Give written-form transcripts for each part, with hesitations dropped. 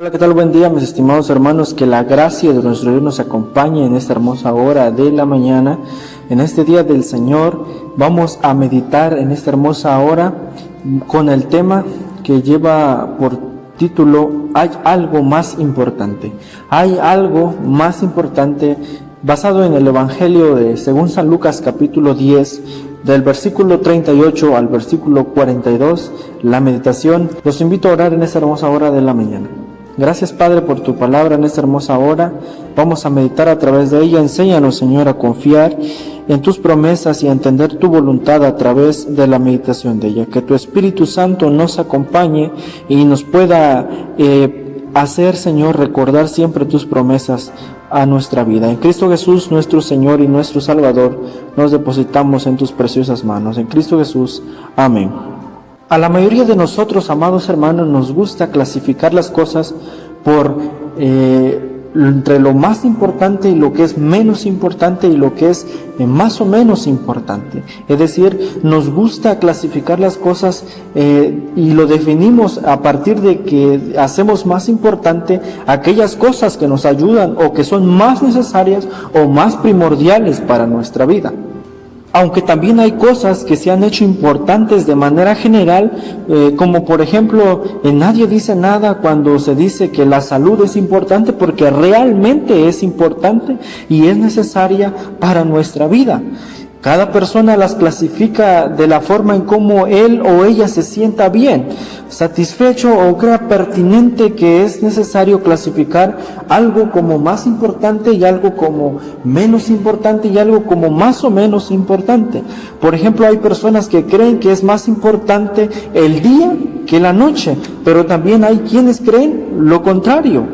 Hola, ¿qué tal? Buen día, mis estimados hermanos. Que la gracia de nuestro Dios nos acompañe en esta hermosa hora de la mañana. En este día del Señor vamos a meditar en esta hermosa hora con el tema que lleva por título "Hay algo más importante". Hay algo más importante, basado en el Evangelio de según San Lucas capítulo 10, del versículo 38 al versículo 42, la meditación. Los invito a orar en esta hermosa hora de la mañana. Gracias, Padre, por tu palabra en esta hermosa hora. Vamos a meditar a través de ella. Enséñanos, Señor, a confiar en tus promesas y a entender tu voluntad a través de la meditación de ella. Que tu Espíritu Santo nos acompañe y nos pueda hacer, Señor, recordar siempre tus promesas a nuestra vida. En Cristo Jesús, nuestro Señor y nuestro Salvador, nos depositamos en tus preciosas manos. En Cristo Jesús. Amén. A la mayoría de nosotros, amados hermanos, nos gusta clasificar las cosas por entre lo más importante y lo que es menos importante y lo que es más o menos importante. Es decir, nos gusta clasificar las cosas y lo definimos a partir de que hacemos más importante aquellas cosas que nos ayudan o que son más necesarias o más primordiales para nuestra vida. Aunque también hay cosas que se han hecho importantes de manera general, como por ejemplo, nadie dice nada cuando se dice que la salud es importante, porque realmente es importante y es necesaria para nuestra vida. Cada persona las clasifica de la forma en cómo él o ella se sienta bien, satisfecho o crea pertinente que es necesario clasificar algo como más importante y algo como menos importante y algo como más o menos importante. Por ejemplo, hay personas que creen que es más importante el día que la noche, pero también hay quienes creen lo contrario.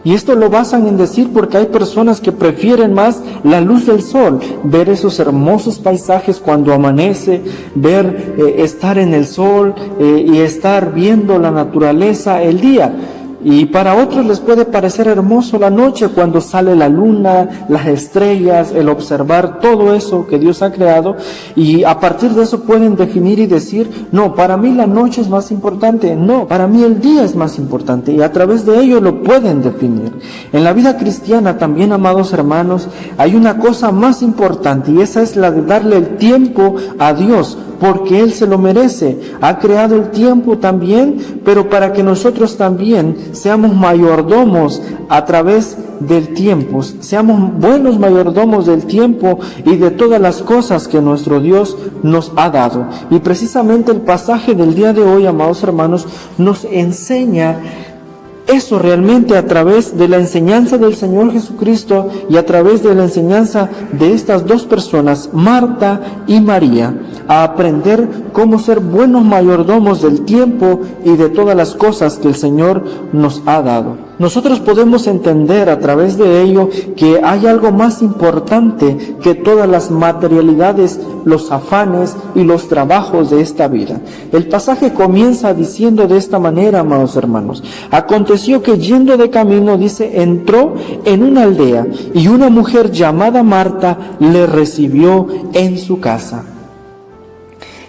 Y esto lo basan en decir porque hay personas que prefieren más la luz del sol, ver esos hermosos paisajes cuando amanece, ver estar en el sol y estar viendo la naturaleza el día. Y para otros les puede parecer hermoso la noche cuando sale la luna, las estrellas, el observar todo eso que Dios ha creado, y a partir de eso pueden definir y decir, no, para mí la noche es más importante, no, para mí el día es más importante, y a través de ello lo pueden definir. En la vida cristiana también, amados hermanos, hay una cosa más importante, y esa es la de darle el tiempo a Dios, porque Él se lo merece. Ha creado el tiempo también, pero para que nosotros también seamos mayordomos a través del tiempo, seamos buenos mayordomos del tiempo y de todas las cosas que nuestro Dios nos ha dado. Y precisamente el pasaje del día de hoy, amados hermanos, nos enseña eso realmente a través de la enseñanza del Señor Jesucristo y a través de la enseñanza de estas dos personas, Marta y María, a aprender cómo ser buenos mayordomos del tiempo y de todas las cosas que el Señor nos ha dado. Nosotros podemos entender a través de ello que hay algo más importante que todas las materialidades, los afanes y los trabajos de esta vida. El pasaje comienza diciendo de esta manera, amados hermanos: aconteció que yendo de camino, dice, entró en una aldea y una mujer llamada Marta le recibió en su casa.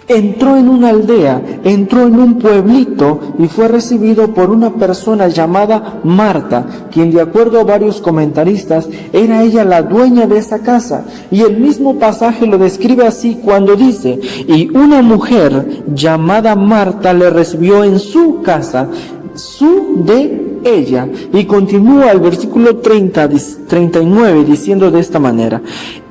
Entró en una aldea, entró en un pueblito y fue recibido por una persona llamada Marta, quien, de acuerdo a varios comentaristas, era ella la dueña de esa casa. Y el mismo pasaje lo describe así cuando dice, y una mujer llamada Marta le recibió en su casa, su de ella. Y continúa el versículo 39 diciendo de esta manera: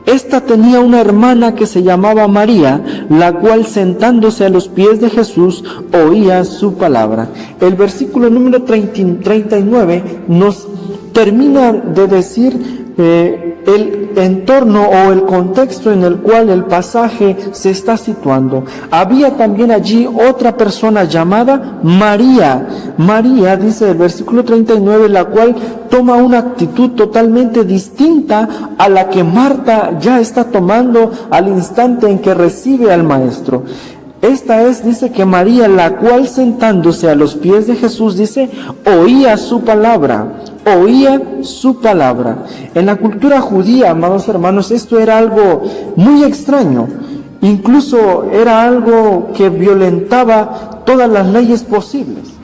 esta tenía una hermana que se llamaba María, la cual, sentándose a los pies de Jesús, oía su palabra. El versículo número 39 nos termina de decir el entorno o el contexto en el cual el pasaje se está situando. Había también allí otra persona llamada María. María, dice el versículo 39, la cual toma una actitud totalmente distinta a la que Marta ya está tomando al instante en que recibe al Maestro. Esta es, dice que María, la cual, sentándose a los pies de Jesús, dice, oía su palabra. Oía su palabra. En la cultura judía, amados hermanos, esto era algo muy extraño. Incluso era algo que violentaba todas las leyes posibles.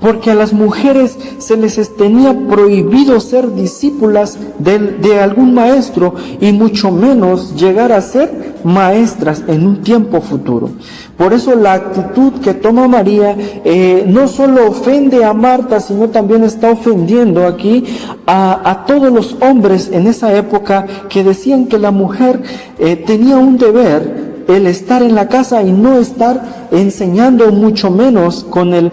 porque a las mujeres se les tenía prohibido ser discípulas de algún maestro y mucho menos llegar a ser maestras en un tiempo futuro. Por eso la actitud que toma María no solo ofende a Marta, sino también está ofendiendo aquí a todos los hombres en esa época que decían que la mujer tenía un deber, el estar en la casa y no estar enseñando, mucho menos con el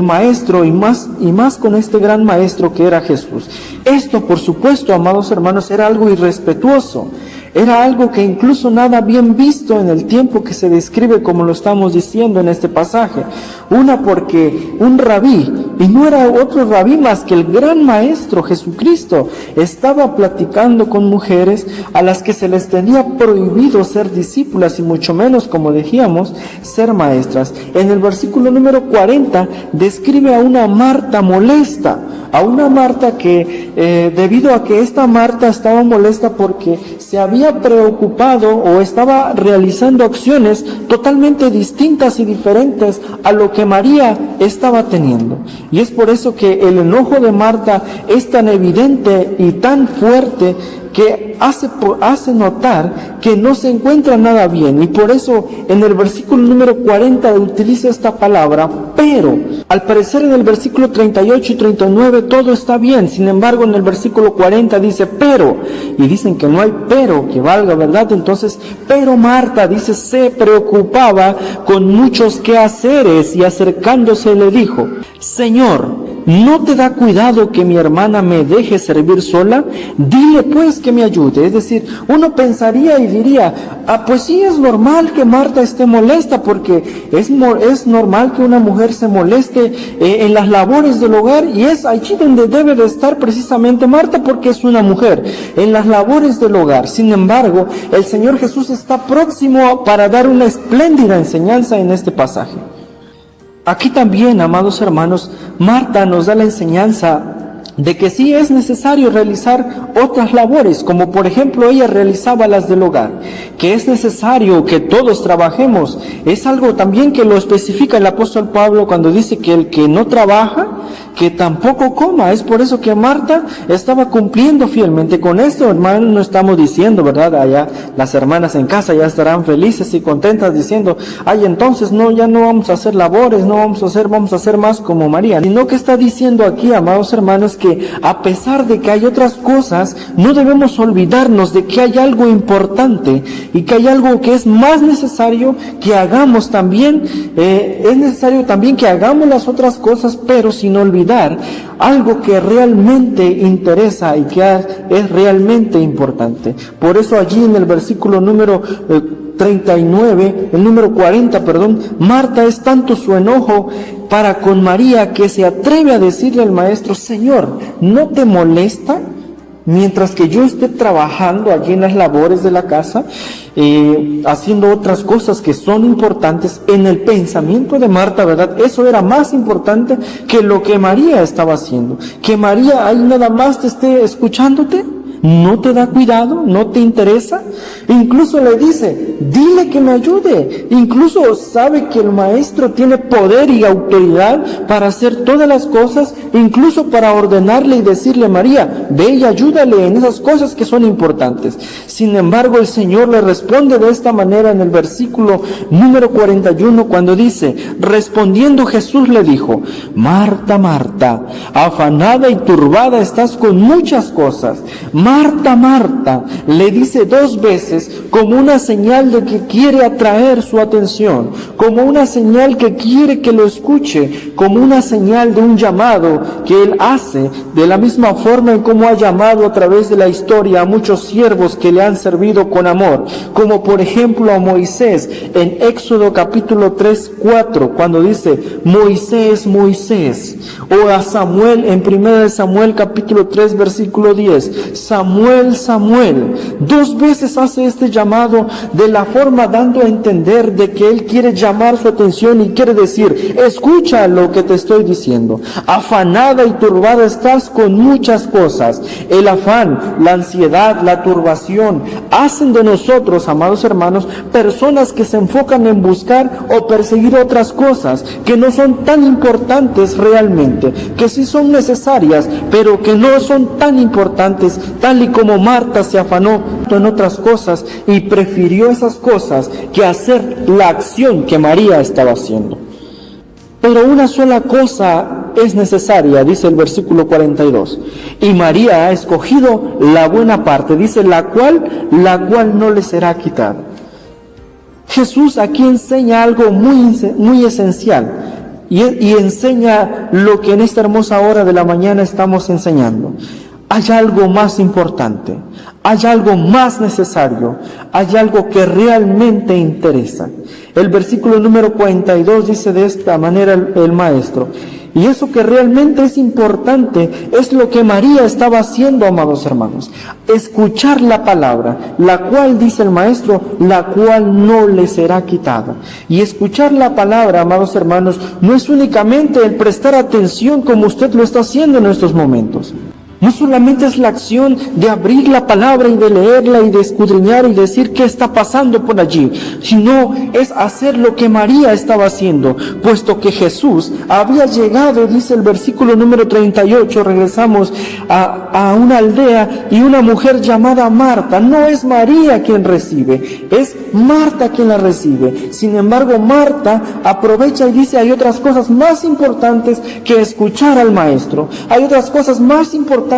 maestro y más con este gran maestro que era Jesús. Esto, por supuesto, amados hermanos, era algo irrespetuoso. Era algo que incluso nada bien visto en el tiempo que se describe, como lo estamos diciendo en este pasaje. Una, porque un rabí, y no era otro rabí más que el gran maestro Jesucristo, estaba platicando con mujeres a las que se les tenía prohibido ser discípulas y mucho menos, como decíamos, ser maestras. En el versículo número 40 describe a una Marta molesta, a una Marta que debido a que esta Marta estaba molesta porque se había preocupado o estaba realizando acciones totalmente distintas y diferentes a lo que María estaba teniendo. Y es por eso que el enojo de Marta es tan evidente y tan fuerte que hace notar que no se encuentra nada bien. Y por eso en el versículo número 40 utiliza esta palabra, pero. Al parecer en el versículo 38 y 39 todo está bien. Sin embargo, en el versículo 40 dice pero. Y dicen que no hay pero que valga, ¿verdad? Entonces, pero Marta, dice, se preocupaba con muchos quehaceres y acercándose le dijo, Señor, ¿no te da cuidado que mi hermana me deje servir sola? Dile pues que me ayude. Es decir, uno pensaría y diría, pues sí, es normal que Marta esté molesta, porque es normal que una mujer se moleste en las labores del hogar, y es allí donde debe de estar precisamente Marta, porque es una mujer, en las labores del hogar. Sin embargo, el Señor Jesús está próximo para dar una espléndida enseñanza en este pasaje. Aquí también, amados hermanos, Marta nos da la enseñanza de que sí es necesario realizar otras labores, como por ejemplo ella realizaba las del hogar, que es necesario que todos trabajemos. Es algo también que lo especifica el apóstol Pablo cuando dice que el que no trabaja, que tampoco coma. Es por eso que Marta estaba cumpliendo fielmente con esto. Hermanos, no estamos diciendo, ¿verdad? Allá las hermanas en casa ya estarán felices y contentas diciendo, entonces no, ya no vamos a hacer labores, vamos a hacer más como María. Sino que está diciendo aquí, amados hermanos, que a pesar de que hay otras cosas, no debemos olvidarnos de que hay algo importante y que hay algo que es más necesario que hagamos también. Es necesario también que hagamos las otras cosas, pero sin olvidar algo que realmente interesa y que es realmente importante. Por eso allí en el versículo número 40, Marta es tanto su enojo para con María que se atreve a decirle al maestro, Señor, ¿no te molesta mientras que yo esté trabajando allí en las labores de la casa, haciendo otras cosas que son importantes? En el pensamiento de Marta, ¿verdad? Eso era más importante que lo que María estaba haciendo. Que María ahí nada más te esté escuchándote. ¿No te da cuidado? ¿No te interesa? Incluso le dice, dile que me ayude. Incluso sabe que el maestro tiene poder y autoridad para hacer todas las cosas, incluso para ordenarle y decirle, María, ve y ayúdale en esas cosas que son importantes. Sin embargo, el Señor le responde de esta manera en el versículo número 41, cuando dice, respondiendo Jesús le dijo, Marta, Marta, afanada y turbada estás con muchas cosas. Marta, Marta, le dice 2 veces como una señal de que quiere atraer su atención, como una señal que quiere que lo escuche, como una señal de un llamado que Él hace, de la misma forma en como ha llamado a través de la historia a muchos siervos que le han servido con amor, como por ejemplo a Moisés en Éxodo capítulo 3:4, cuando dice, Moisés, Moisés, o a Samuel en 1 Samuel capítulo 3 versículo 10, Samuel, Samuel. 2 veces hace este llamado de la forma dando a entender de que Él quiere llamar su atención y quiere decir, escucha lo que te estoy diciendo. Afanada y turbada estás con muchas cosas. El afán, la ansiedad, la turbación hacen de nosotros, amados hermanos, personas que se enfocan en buscar o perseguir otras cosas que no son tan importantes realmente, que sí son necesarias, pero que no son tan importantes, tal y como Marta se afanó en otras cosas y prefirió esas cosas que hacer la acción que María estaba haciendo. Pero una sola cosa es necesaria, dice el versículo 42. Y María ha escogido la buena parte, dice la cual no le será quitada. Jesús aquí enseña algo muy esencial. Y enseña lo que en esta hermosa hora de la mañana estamos enseñando. Hay algo más importante, hay algo más necesario, hay algo que realmente interesa. El versículo número 42 dice de esta manera el maestro: y eso que realmente es importante es lo que María estaba haciendo, amados hermanos. Escuchar la palabra, la cual, dice el maestro, la cual no le será quitada. Y escuchar la palabra, amados hermanos, no es únicamente el prestar atención como usted lo está haciendo en estos momentos. No solamente es la acción de abrir la palabra y de leerla y de escudriñar y decir qué está pasando por allí, sino es hacer lo que María estaba haciendo, puesto que Jesús había llegado, dice el versículo número 38, regresamos a una aldea y una mujer llamada Marta. No es María quien recibe, es Marta quien la recibe. Sin embargo, Marta aprovecha y dice, hay otras cosas más importantes que escuchar al maestro, hay otras cosas más importantes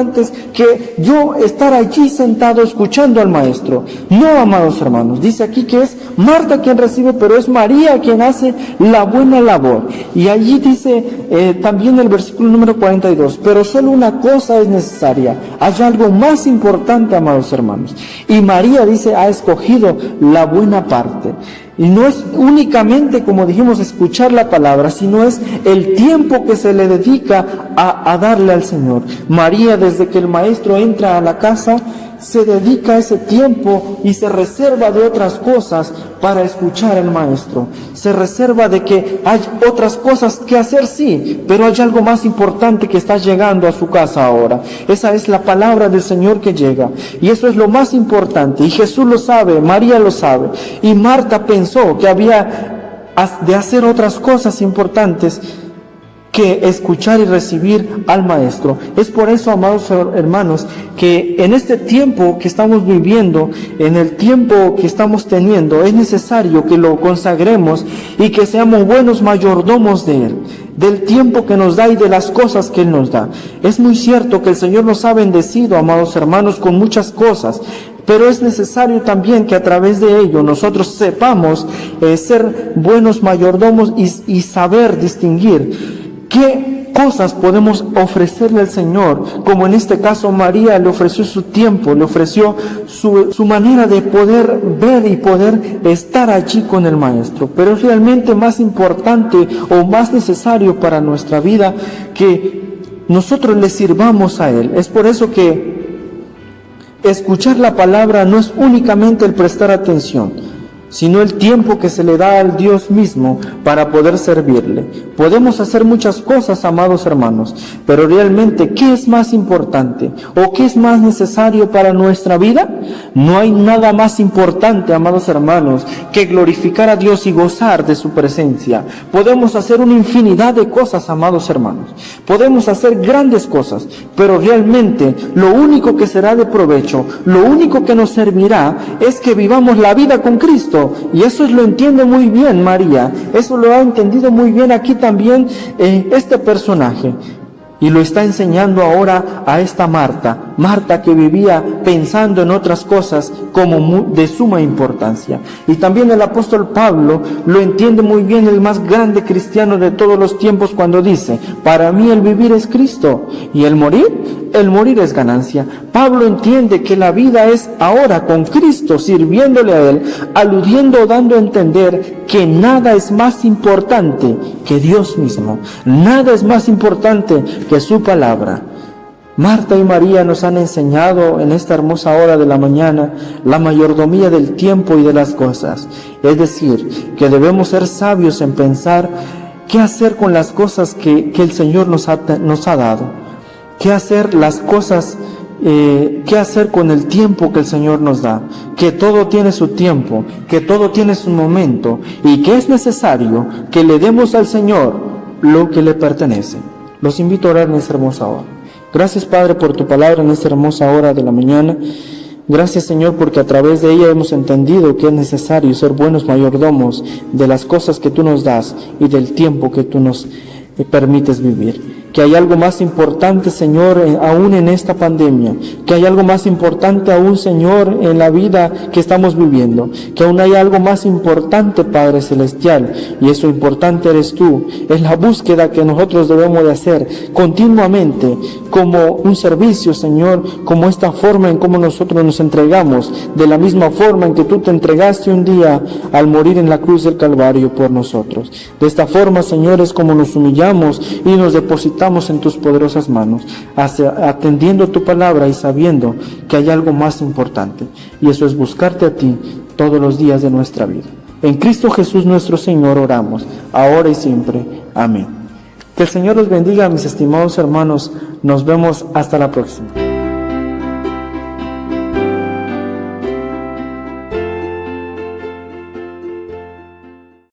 que yo estar allí sentado escuchando al maestro. No, amados hermanos, dice aquí que es Marta quien recibe, pero es María quien hace la buena labor. Y allí dice también el versículo número 42, pero solo una cosa es necesaria, hay algo más importante, amados hermanos. Y María, dice, ha escogido la buena parte. Y no es únicamente, como dijimos, escuchar la palabra, sino es el tiempo que se le dedica a darle al Señor. María, desde que el maestro entra a la casa, se dedica ese tiempo y se reserva de otras cosas para escuchar al maestro. Se reserva de que hay otras cosas que hacer, sí, pero hay algo más importante que está llegando a su casa ahora. Esa es la palabra del Señor que llega. Y eso es lo más importante. Y Jesús lo sabe, María lo sabe. Y Marta pensó que había de hacer otras cosas importantes que escuchar y recibir al maestro. Es por eso, amados hermanos, que en este tiempo que estamos viviendo, en el tiempo que estamos teniendo, es necesario que lo consagremos y que seamos buenos mayordomos de Él, del tiempo que nos da y de las cosas que Él nos da. Es muy cierto que el Señor nos ha bendecido, amados hermanos, con muchas cosas, pero es necesario también que a través de ello nosotros sepamos ser buenos mayordomos y saber distinguir ¿qué cosas podemos ofrecerle al Señor? Como en este caso María le ofreció su tiempo, le ofreció su manera de poder ver y poder estar allí con el Maestro. Pero es realmente más importante o más necesario para nuestra vida que nosotros le sirvamos a Él. Es por eso que escuchar la palabra no es únicamente el prestar atención, sino el tiempo que se le da al Dios mismo para poder servirle. Podemos hacer muchas cosas, amados hermanos, pero realmente, ¿qué es más importante o qué es más necesario para nuestra vida? No hay nada más importante, amados hermanos, que glorificar a Dios y gozar de su presencia. Podemos hacer una infinidad de cosas, amados hermanos. Podemos hacer grandes cosas, pero realmente lo único que será de provecho, lo único que nos servirá es que vivamos la vida con Cristo. Y eso lo entiende muy bien María, eso lo ha entendido muy bien aquí también este personaje. Y lo está enseñando ahora a esta Marta que vivía pensando en otras cosas como de suma importancia. Y también el apóstol Pablo lo entiende muy bien, el más grande cristiano de todos los tiempos, cuando dice, para mí el vivir es Cristo y el morir es ganancia. Pablo entiende que la vida es ahora con Cristo, sirviéndole a Él, aludiendo, dando a entender que nada es más importante que Dios mismo. Nada es más importante que su palabra. Marta y María nos han enseñado en esta hermosa hora de la mañana la mayordomía del tiempo y de las cosas. Es decir, que debemos ser sabios en pensar qué hacer con las cosas que el Señor nos ha dado. Qué hacer las cosas, qué hacer con el tiempo que el Señor nos da. Que todo tiene su tiempo, que todo tiene su momento y que es necesario que le demos al Señor lo que le pertenece. Los invito a orar en esta hermosa hora. Gracias, Padre, por tu palabra en esta hermosa hora de la mañana. Gracias, Señor, porque a través de ella hemos entendido que es necesario ser buenos mayordomos de las cosas que tú nos das y del tiempo que tú nos permites vivir. Que hay algo más importante, Señor, aún en esta pandemia. Que hay algo más importante aún, Señor, en la vida que estamos viviendo. Que aún hay algo más importante, Padre Celestial. Y eso importante eres tú. Es la búsqueda que nosotros debemos de hacer continuamente como un servicio, Señor, como esta forma en cómo nosotros nos entregamos. De la misma forma en que tú te entregaste un día al morir en la cruz del Calvario por nosotros. De esta forma, Señor, es como nos humillamos y nos depositamos en tus poderosas manos, atendiendo tu palabra y sabiendo que hay algo más importante, y eso es buscarte a ti todos los días de nuestra vida. En Cristo Jesús nuestro Señor oramos, ahora y siempre. Amén. Que el Señor los bendiga, mis estimados hermanos. Nos vemos hasta la próxima.